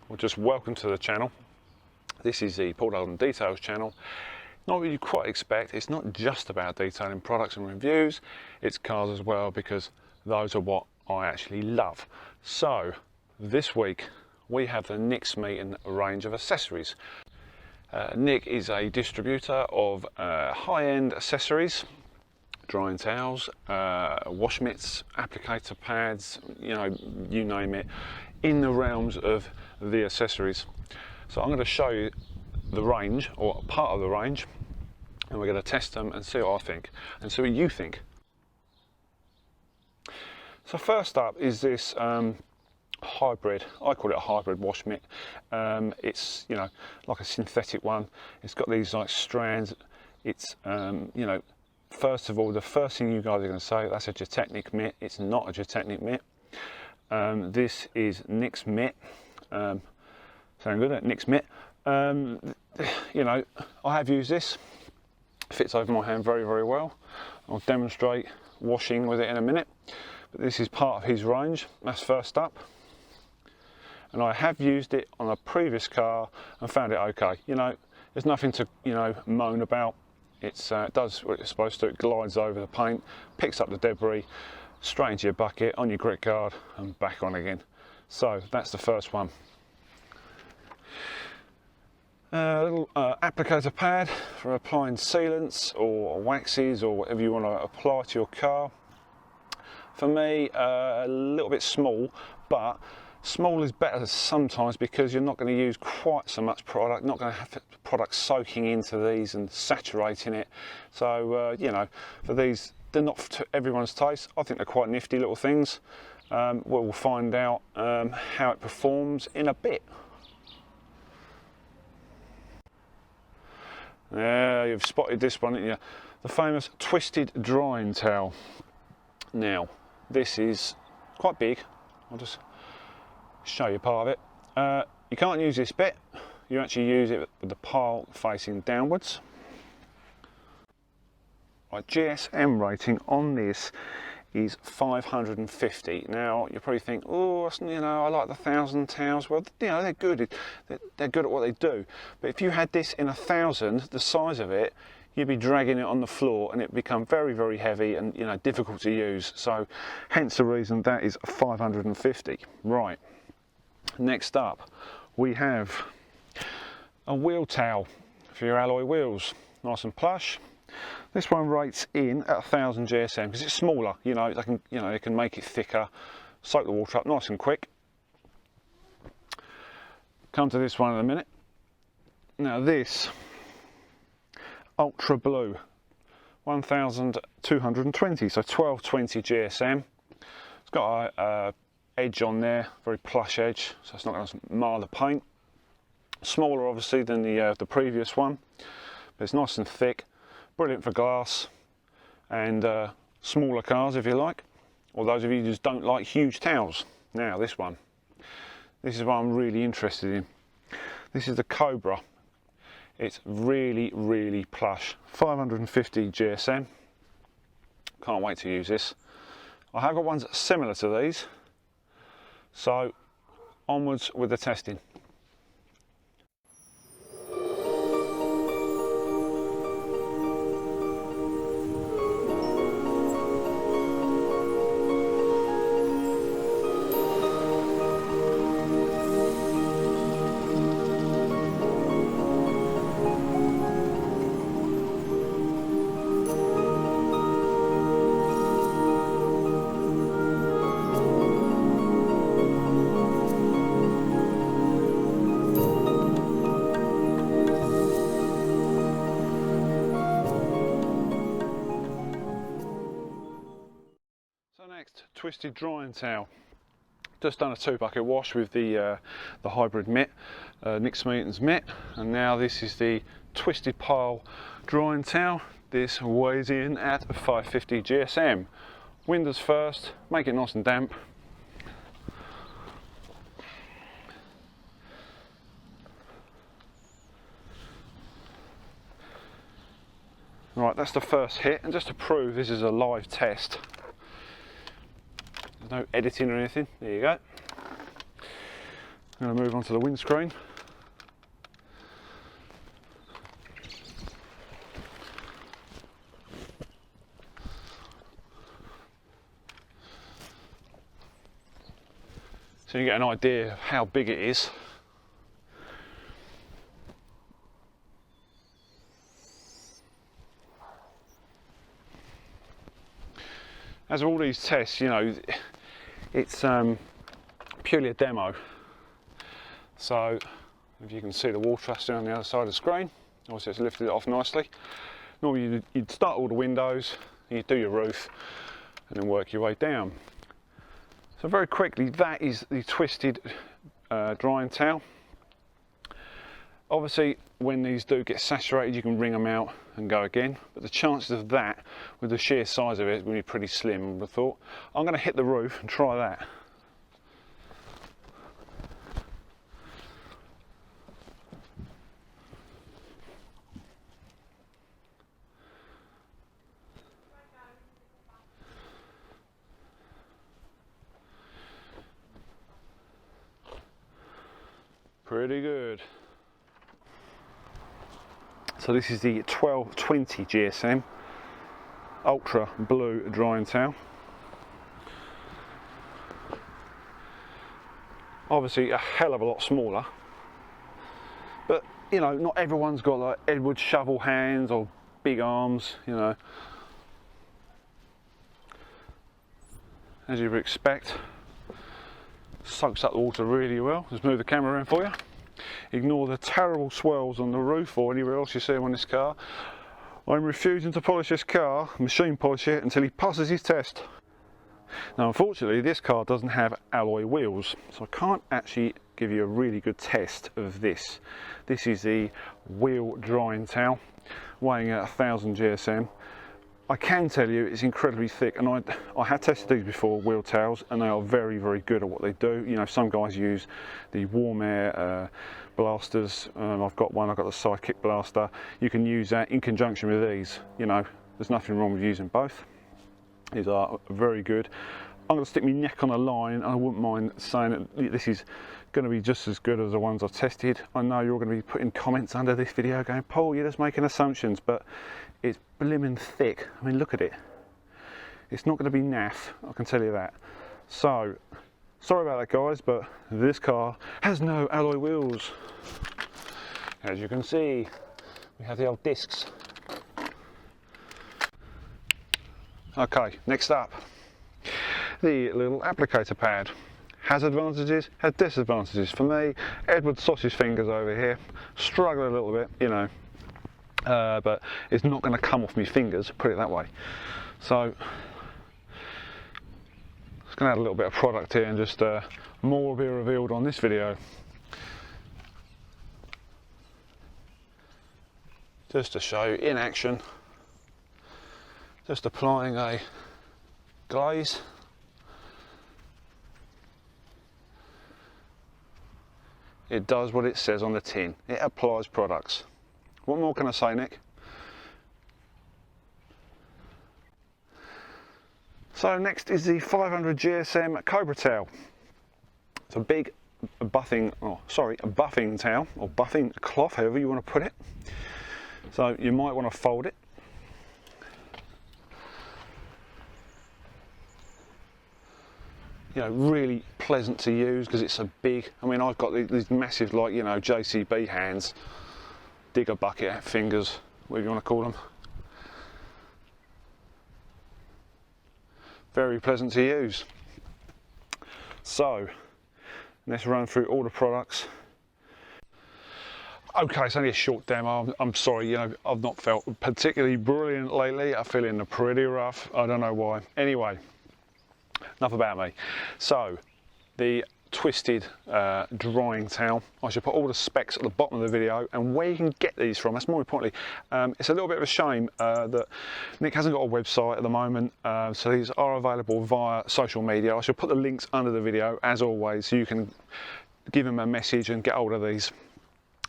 Well, just welcome to the channel. This is the Paul Dolden Details channel. Not what you quite expect. It's not just about detailing products and reviews, it's cars as well, because those are what I actually love. So this week we have the Nick Smeaton range of accessories. Nick is a distributor of high-end accessories, drying towels, wash mitts, applicator pads, you name it, in the realms of the accessories. So I'm going to show you the range, or part of the range, and we're going to test them and see what I think and see what you think. So first up is this hybrid, I call it a hybrid wash mitt. It's like a synthetic one. It's got these like strands. It's first of all, the first thing you guys are going to say, that's a Geotechnic mitt. It's not a Geotechnic mitt. This is Nick's mitt. Sound good? Nick's mitt. I have used this. Fits over my hand very, very well. I'll demonstrate washing with it in a minute. But this is part of his range. That's first up. And I have used it on a previous car and found it okay. There's nothing to moan about. It does what it's supposed to. It glides over the paint, picks up the debris, straight into your bucket, on your grit guard, and back on again. So that's the first one. A little applicator pad for applying sealants or waxes or whatever you want to apply to your car. For me, a little bit small, but small is better sometimes because you're not going to use quite so much product, not going to have product soaking into these and saturating it. So, for these, they're not to everyone's taste. I think they're quite nifty little things. We'll find out how it performs in a bit. Yeah, you've spotted this one, haven't you? The famous twisted drying towel. Now, this is quite big. I'll just show you part of it. You can't use this bit. You actually use it with the pile facing downwards. My GSM rating on this is 550. Now you probably think, oh, I like the 1,000 towels. Well, they're good. They're good at what they do. But if you had this in 1,000, the size of it, you'd be dragging it on the floor, and it become very, very heavy and difficult to use. So, hence the reason that is 550. Right. Next up, we have a wheel towel for your alloy wheels. Nice and plush. This one rates in at 1,000 GSM because it's smaller. They can make it thicker, soak the water up nice and quick. Come to this one in a minute. Now this ultra blue, 1,220, so 1220 GSM. It's got a edge on there, very plush edge, so it's not going to mar the paint. Smaller obviously than the previous one, but it's nice and thick. Brilliant for glass and smaller cars if you like, or those of you who just don't like huge towels. Now this one, this is what I'm really interested in. This is the Cobra. It's really, really plush. 550 GSM. Can't wait to use this. I have got ones similar to these, so onwards with the testing. Next, twisted drying towel. Just done a 2-bucket wash with the hybrid mitt, Nick Smeaton's mitt, and now this is the twisted pile drying towel. This weighs in at 550 GSM. Windows first, make it nice and damp. Right, that's the first hit, and just to prove this is a live test, there's no editing or anything, there you go. I'm going to move on to the windscreen. So you get an idea of how big it is. As with all these tests, you know, it's purely a demo. So if you can see the wall thruster on the other side of the screen, obviously it's lifted it off nicely. Normally you'd start all the windows, you'd do your roof, and then work your way down. So very quickly, that is the twisted drying towel. Obviously, when these do get saturated, you can wring them out and go again. But the chances of that, with the sheer size of it, will be pretty slim, I would have thought. I'm going to hit the roof and try that. Pretty good. So this is the 1220 GSM Ultra Blue drying towel. Obviously a hell of a lot smaller, but you know, not everyone's got like Edward shovel hands or big arms, you know. As you would expect, soaks up the water really well. Just move the camera around for you. Ignore the terrible swirls on the roof or anywhere else you see on this car. I'm refusing to polish this car, machine polish it, until he passes his test. Now unfortunately this car doesn't have alloy wheels, so I can't actually give you a really good test of this. This is the wheel drying towel, weighing at 1000 GSM. I can tell you it's incredibly thick, and I have tested these before, wheel towels, and they are very, very good at what they do. You know, some guys use the warm air blasters. I've got one, I've got the Sidekick blaster. You can use that in conjunction with these. You know, there's nothing wrong with using both. These are very good. I'm going to stick my neck on a line, and I wouldn't mind saying that this is going to be just as good as the ones I've tested. I know you're going to be putting comments under this video going, Paul, you're just making assumptions, but it's blimmin' thick. I mean, look at it. It's not going to be naff, I can tell you that. So, sorry about that guys, but this car has no alloy wheels. As you can see, we have the old discs. Okay, next up, the little applicator pad. Has advantages, has disadvantages. For me, Edward sausage fingers over here, struggle a little bit, you know, but it's not going to come off my fingers, put it that way. So, just going to add a little bit of product here, and just more will be revealed on this video. Just to show you in action, just applying a glaze. It does what it says on the tin. It applies products. What more can I say, Nick? So next is the 500 GSM Cobra towel. It's a big buffing towel, or buffing cloth, however you want to put it. So you might want to fold it. You know, really pleasant to use because it's a big, I mean, I've got these massive, like, you know, JCB hands, digger bucket fingers, whatever you want to call them. Very pleasant to use. So, let's run through all the products. Okay, it's only a short demo. I'm sorry, you know, I've not felt particularly brilliant lately. I'm feeling pretty rough. I don't know why. Anyway, enough about me. So, the twisted drying towel. I should put all the specs at the bottom of the video and where you can get these from. That's more importantly. It's a little bit of a shame that Nick hasn't got a website at the moment, so these are available via social media. I should put the links under the video as always, so you can give him a message and get hold of these.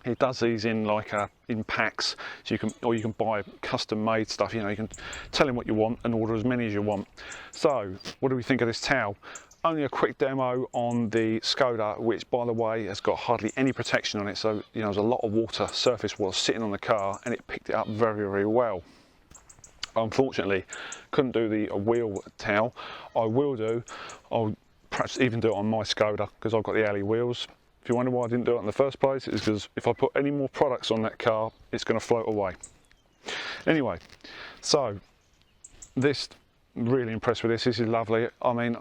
He does these in like in packs, so you can buy custom made stuff. You know, you can tell him what you want and order as many as you want. So, what do we think of this towel? only a quick demo on the Skoda, which by the way has got hardly any protection on it, so you know there's a lot of water, surface water sitting on the car, and it picked it up very, very well. Unfortunately, couldn't do the wheel towel. I'll perhaps even do it on my Skoda because I've got the alley wheels. If you wonder why I didn't do it in the first place, it's because if I put any more products on that car, it's going to float away. Anyway, so this, really impressed with this. This is lovely. I mean,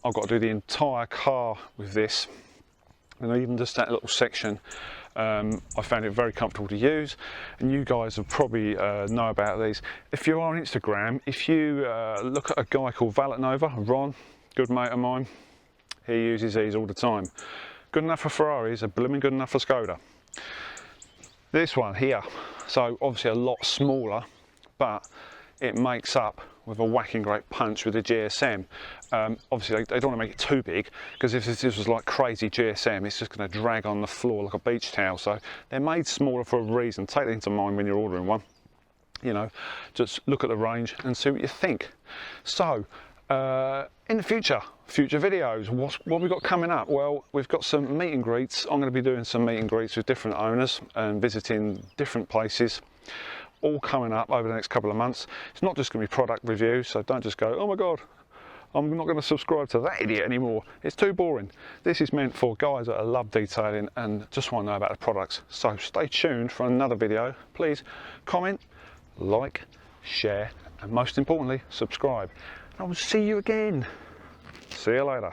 I've got to do the entire car with this, and even just that little section, I found it very comfortable to use. And you guys have probably know about these. If you're on Instagram, if you look at a guy called Valetnova, Ron, good mate of mine, he uses these all the time. Good enough for Ferraris, are blooming good enough for Skoda. This one here, so obviously a lot smaller, but it makes up with a whacking great punch with the GSM. Obviously they don't want to make it too big, because if this was like crazy GSM, it's just going to drag on the floor like a beach towel. So they're made smaller for a reason. Take that into mind when you're ordering one. You know, just look at the range and see what you think. So in the future videos, what we've got coming up? Well, we've got some meet and greets. I'm going to be doing some meet and greets with different owners and visiting different places, all coming up over the next couple of months. It's not just going to be product reviews, so don't just go, oh my god, I'm not going to subscribe to that idiot anymore, it's too boring. This is meant for guys that love detailing and just want to know about the products. So stay tuned for another video. Please comment, like, share, and most importantly, subscribe. I will see you again. See you later.